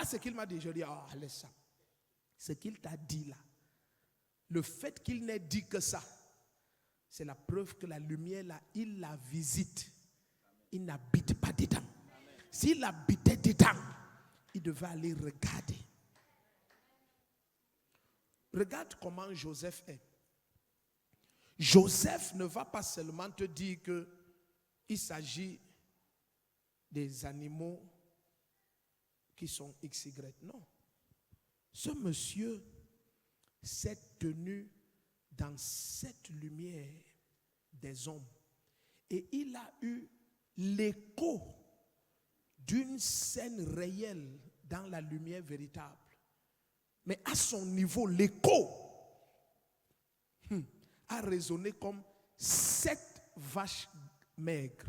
ce qu'il m'a dit. Je dis, laisse ça. Ce qu'il t'a dit là, le fait qu'il n'ait dit que ça, c'est la preuve que la lumière là, il la visite. Il n'habite pas dedans. S'il habitait dedans, il devait aller regarder. Regarde comment Joseph est. Joseph ne va pas seulement te dire qu'il s'agit des animaux qui sont XY. Non. Ce monsieur s'est tenu dans cette lumière des hommes. Et il a eu l'écho d'une scène réelle dans la lumière véritable. Mais à son niveau, l'écho a résonné comme 7 vaches maigres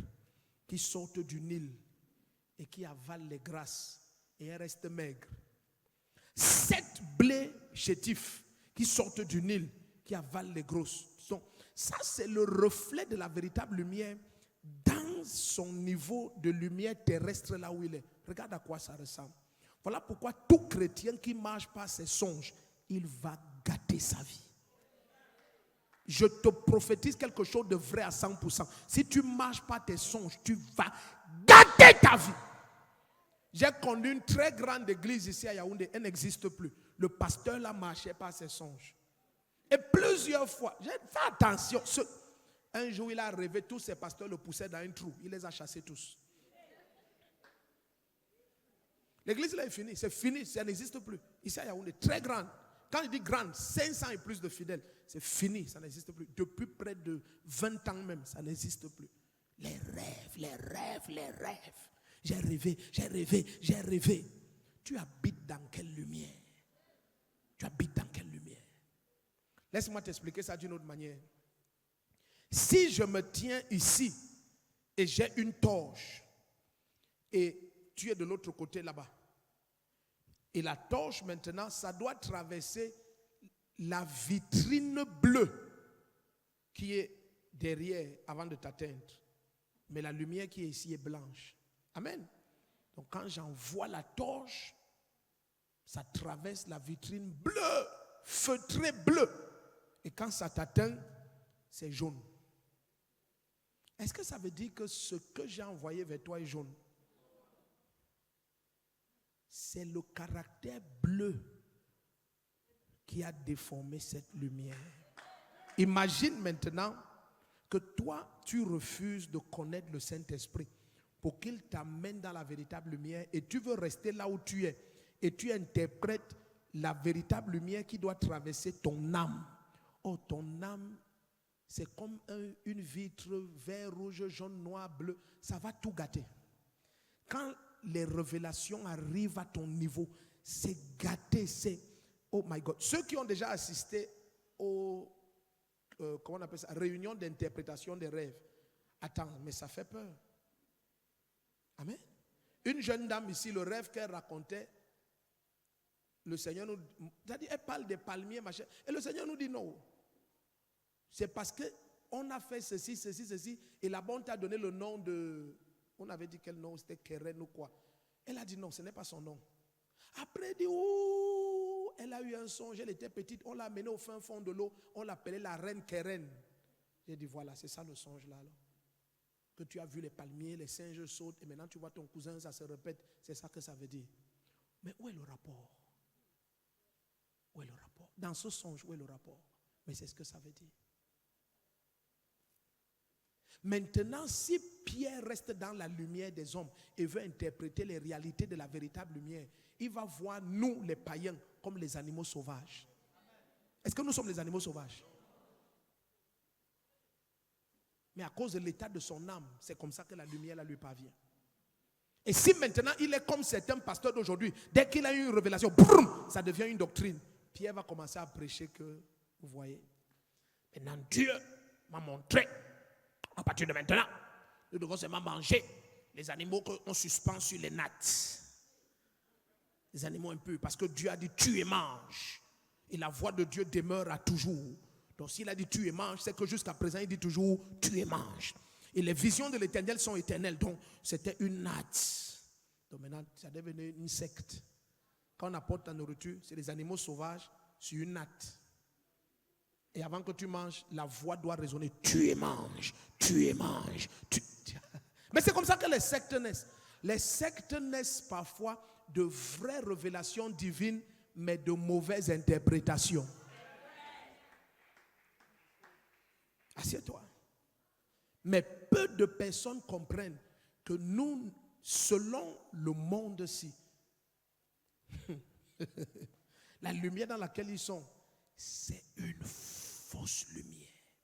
qui sortent du Nil et qui avalent les grasses et elles restent maigres. 7 blés chétifs qui sortent du Nil, qui avalent les grosses. Donc, ça, c'est le reflet de la véritable lumière dans son niveau de lumière terrestre là où il est. Regarde à quoi ça ressemble. Voilà pourquoi tout chrétien qui ne marche pas ses songes, il va gâter sa vie. Je te prophétise quelque chose de vrai à 100%. Si tu ne marches pas tes songes, tu vas gâter ta vie. J'ai connu une très grande église ici à Yaoundé, elle n'existe plus. Le pasteur là marchait pas ses songes. Et plusieurs fois, j'ai fait attention. Un jour, il a rêvé, tous ses pasteurs le poussaient dans un trou. Il les a chassés tous. L'église là est finie, c'est fini, ça n'existe plus. Ici à Yaoundé, très grande. Quand je dis grande, 500 et plus de fidèles, c'est fini, ça n'existe plus. Depuis près de 20 ans même, ça n'existe plus. Les rêves. J'ai rêvé. Tu habites dans quelle lumière? Laisse-moi t'expliquer ça d'une autre manière. Si je me tiens ici et j'ai une torche et tu es de l'autre côté là-bas, et la torche maintenant, ça doit traverser la vitrine bleue qui est derrière avant de t'atteindre. Mais la lumière qui est ici est blanche. Amen. Donc quand j'envoie la torche, ça traverse la vitrine bleue, feutrée bleue. Et quand ça t'atteint, c'est jaune. Est-ce que ça veut dire que ce que j'ai envoyé vers toi est jaune? C'est le caractère bleu qui a déformé cette lumière. Imagine maintenant que toi, tu refuses de connaître le Saint-Esprit pour qu'il t'amène dans la véritable lumière et tu veux rester là où tu es et tu interprètes la véritable lumière qui doit traverser ton âme. Oh, ton âme, c'est comme une vitre vert, rouge, jaune, noir, bleu. Ça va tout gâter. Quand les révélations arrivent à ton niveau, c'est gâté, c'est oh my God. Ceux qui ont déjà assisté aux comment on appelle ça, réunion d'interprétation des rêves, attends, mais ça fait peur. Amen. Une jeune dame ici, le rêve qu'elle racontait, le Seigneur nous dit, elle parle des palmiers, machin, et le Seigneur nous dit non. C'est parce que on a fait ceci, et là-bas on t'a donné le nom de. On avait dit quel nom, c'était Keren ou quoi. Elle a dit non, ce n'est pas son nom. Après, elle dit, oh, elle a eu un songe, elle était petite, on l'a amenée au fin fond de l'eau, on l'appelait la reine Keren. J'ai dit, voilà, c'est ça le songe là. Alors. Que tu as vu les palmiers, les singes sautent, et maintenant tu vois ton cousin, ça se répète, c'est ça que ça veut dire. Mais où est le rapport? Où est le rapport? Dans ce songe, où est le rapport? Mais c'est ce que ça veut dire. Maintenant, si Pierre reste dans la lumière des hommes et veut interpréter les réalités de la véritable lumière, il va voir nous, les païens, comme les animaux sauvages. Est-ce que nous sommes les animaux sauvages? Mais à cause de l'état de son âme, c'est comme ça que la lumière là, lui parvient. Et si maintenant il est comme certains pasteurs d'aujourd'hui, dès qu'il a eu une révélation, boum, ça devient une doctrine. Pierre va commencer à prêcher que, vous voyez, maintenant Dieu m'a montré. À partir de maintenant, nous devons seulement manger les animaux qu'on suspend sur les nattes. Les animaux impurs. Parce que Dieu a dit tue et mange. Et la voix de Dieu demeure à toujours. Donc s'il a dit tue et mange, c'est que jusqu'à présent il dit toujours tue et mange. Et les visions de l'Éternel sont éternelles. Donc c'était une natte. Donc maintenant ça devenait une secte. Quand on apporte ta nourriture, c'est des animaux sauvages sur une natte. Et avant que tu manges, la voix doit résonner. Tu es mange, tu es mange. Mais c'est comme ça que les sectes naissent. Les sectes naissent parfois de vraies révélations divines, mais de mauvaises interprétations. Assieds-toi. Mais peu de personnes comprennent que nous, selon le monde-ci, la lumière dans laquelle ils sont, c'est une fausse lumière.